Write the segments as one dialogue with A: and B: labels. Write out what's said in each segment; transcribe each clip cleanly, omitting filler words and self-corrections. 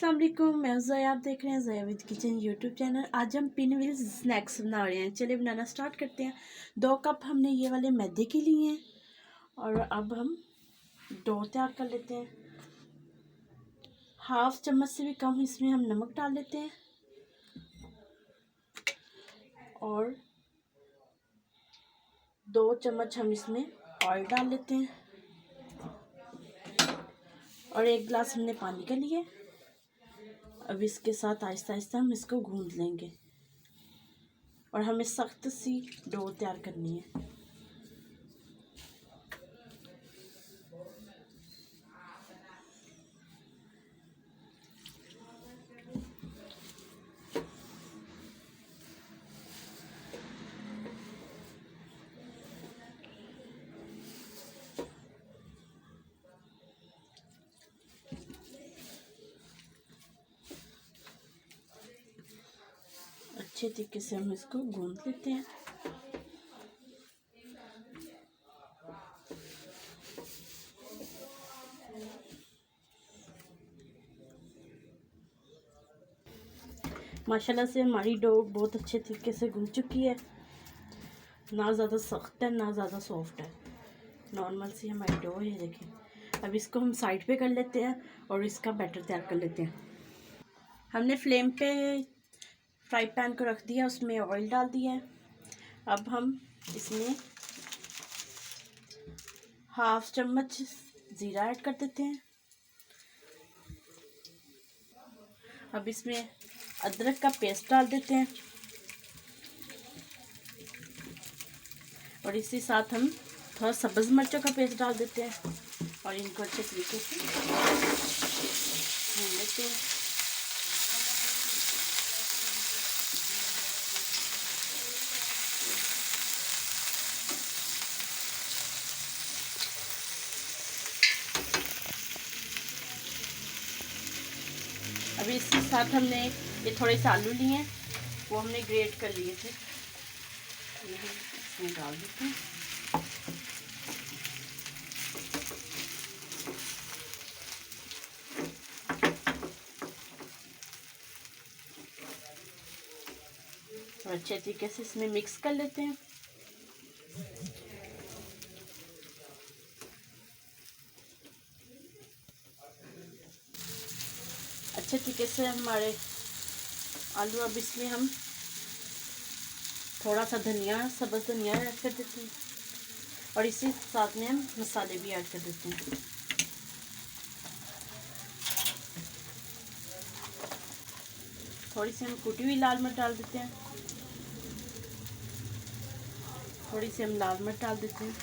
A: अस्सलाम वालेकुम, मैं ज़ोया। आप देख रहे हैं Zoya with kitchen YouTube channel. आज हम पिनव्हील स्नैक्स बना रहे हैं। चलिए बनाना स्टार्ट करते हैं। 2 कप हमने ये वाले मैदे के लिए हैं और अब हम डो तैयार कर लेते हैं। हाफ चम्मच से भी कम इसमें हम नमक डाल लेते हैं और 2 चम्मच हम इसमें ऑयल डाल लेते हैं और 1 गिलास हमने पानी का लिया। अब इसके साथ आहिस्ता आहिस्ता हम इसको गूंद लेंगे और हमें सख्त सी डो तैयार करनी है। अच्छे तरीके से हम इसको गूंद लेते हैं। माशाल्लाह से हमारी डो बहुत अच्छे तरीके से गूंद चुकी है। ना ज़्यादा सख्त है ना ज़्यादा सॉफ्ट है, नॉर्मल सी हमारी डो है। देखें, अब इसको हम साइड पे कर लेते हैं और इसका बैटर तैयार कर लेते हैं। हमने फ्लेम पे फ्राई पैन को रख दिया, उसमें ऑयल डाल दिया है। अब हम इसमें हाफ चम्मच ज़ीरा ऐड कर देते हैं। अब इसमें अदरक का पेस्ट डाल देते हैं और इसी साथ हम थोड़ा सब्ज़ मिर्चों का पेस्ट डाल देते हैं और इनको अच्छे तरीके से भून लेते हैं। अभी इसके साथ हमने ये थोड़े से आलू लिए हैं, वो हमने ग्रेट कर लिए थे, इसमें डाल देते हैं। और अच्छे तरीके से इसमें मिक्स कर लेते हैं। अच्छे तरीके से हमारे आलू, अब इसमें हम थोड़ा सा धनिया, सब्ज़ धनिया ऐड कर देते हैं और इसी साथ में हम मसाले भी ऐड कर देते हैं। थोड़ी सी हम कुटी हुई लाल मिर्च डाल देते हैं, थोड़ी सी हम लाल मिर्च डाल देते हैं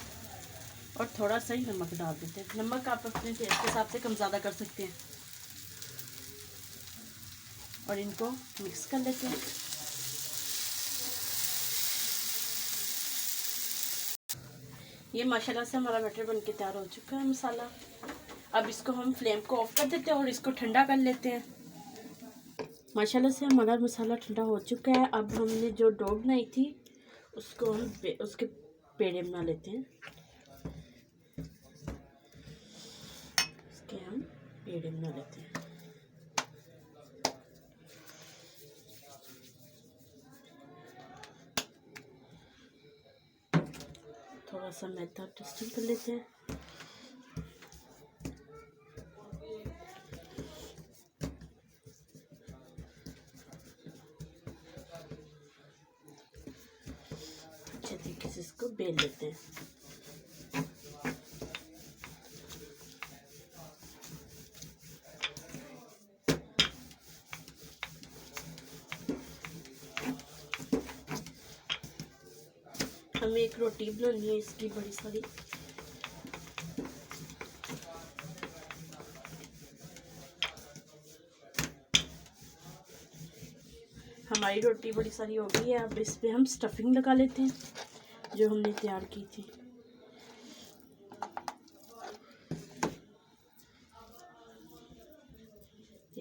A: और थोड़ा सा ही नमक डाल देते हैं। नमक आप अपने टेस्ट के हिसाब से कम ज़्यादा कर सकते हैं और इनको मिक्स कर लेते हैं। ये माशाल्लाह से हमारा बैटर बनके तैयार हो चुका है मसाला। अब इसको हम फ्लेम को ऑफ कर देते हैं और इसको ठंडा कर लेते हैं। माशाल्लाह से हमारा मसाला ठंडा हो चुका है। अब हमने जो डो बनाई थी उसको हम उसके पेड़े बना लेते हैं। इसके हम पेड़े बना लेते हैं। थोड़ा सा मैदा टेस्टिंग कर लेते हैं। अच्छे तरीके से इसको बेल लेते हैं। हमें एक रोटी बनानी है इसकी बड़ी सारी। हमारी रोटी बड़ी सारी हो गई है। अब इस पे हम स्टफिंग लगा लेते हैं जो हमने तैयार की थी।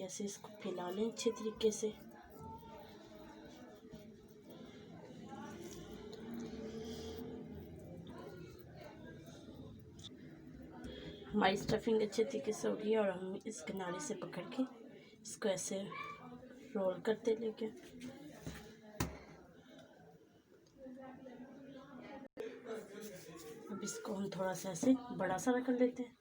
A: ऐसे इसको फैला लें अच्छे तरीके से। हमारी स्टफिंग अच्छे तरीके से हो गई और हम इस किनारे से पकड़ के इसको ऐसे रोल करते लेके अब इसको हम थोड़ा सा ऐसे बड़ा सा कर लेते हैं।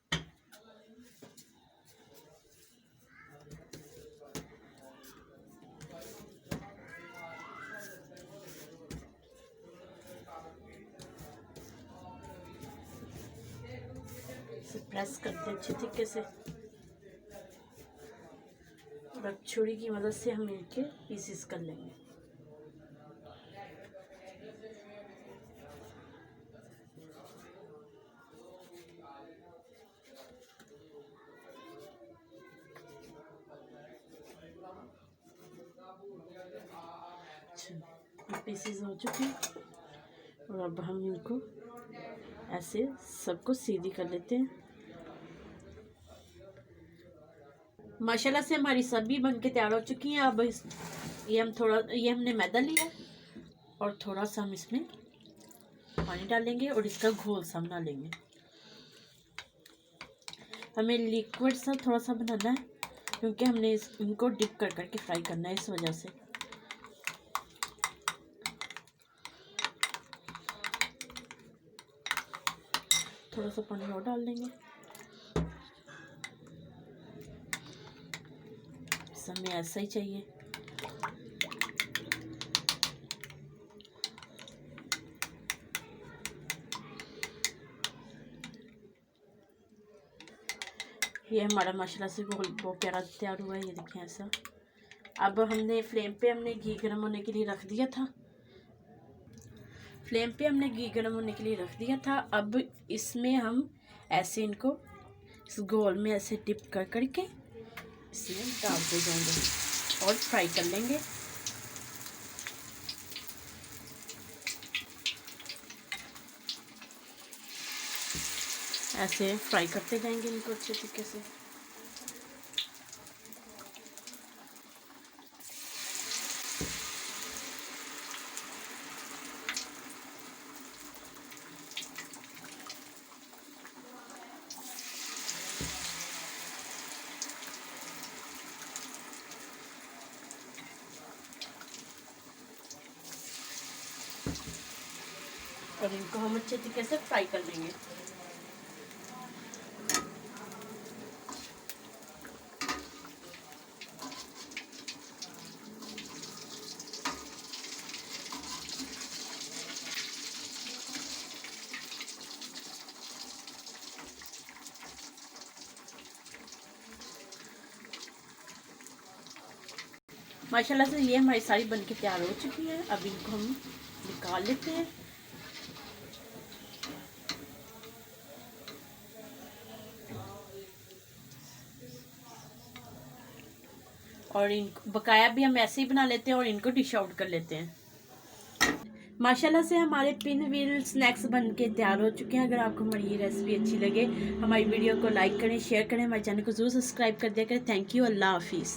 A: इसे प्रेस करते हैं अच्छे तरीके से और छुरी की मदद से हम इनके पीसेस कर लेंगे। अच्छा, पीसेस हो चुके हैं और अब हम इनको ऐसे सबको सीधी कर लेते हैं। माशाल्लाह से हमारी सब्जी बन के तैयार हो चुकी है। अब ये हमने मैदा लिया और थोड़ा सा हम इसमें पानी डालेंगे और इसका घोल सा बना लेंगे। हमें लिक्विड सा थोड़ा सा बनाना है क्योंकि हमने इनको डिप कर करके फ्राई करना है, इस वजह से। थोड़ा सा पानी और डाल देंगे। हमें ऐसा ही चाहिए। ये हमारा माशाल्लाह से बहुत प्यारा तैयार हुआ है। ये देखें ऐसा। अब हमने फ्लेम पे हमने घी गर्म होने के लिए रख दिया था। अब इसमें हम ऐसे इनको इस गोल में ऐसे डिप कर करके इसमें डालते जाएंगे और फ्राई कर लेंगे। ऐसे फ्राई करते जाएंगे इनको अच्छे तरीके से। और इनको हम अच्छे तरीके से फ्राई कर लेंगे। माशाल्लाह से ये हमारी सारी बनके तैयार हो चुकी है। अब इनको हम निकाल लेते हैं। और इनको बकाया भी हम ऐसे ही बना लेते हैं और इनको डिश आउट कर लेते हैं। माशाल्लाह से हमारे पिन व्हील स्नैक्स बन के तैयार हो चुके हैं। अगर आपको हमारी ये रेसिपी अच्छी लगे, हमारी वीडियो को लाइक करें, शेयर करें, हमारे चैनल को ज़रूर सब्सक्राइब कर दिया करें। Thank you. अल्लाह हाफिज़।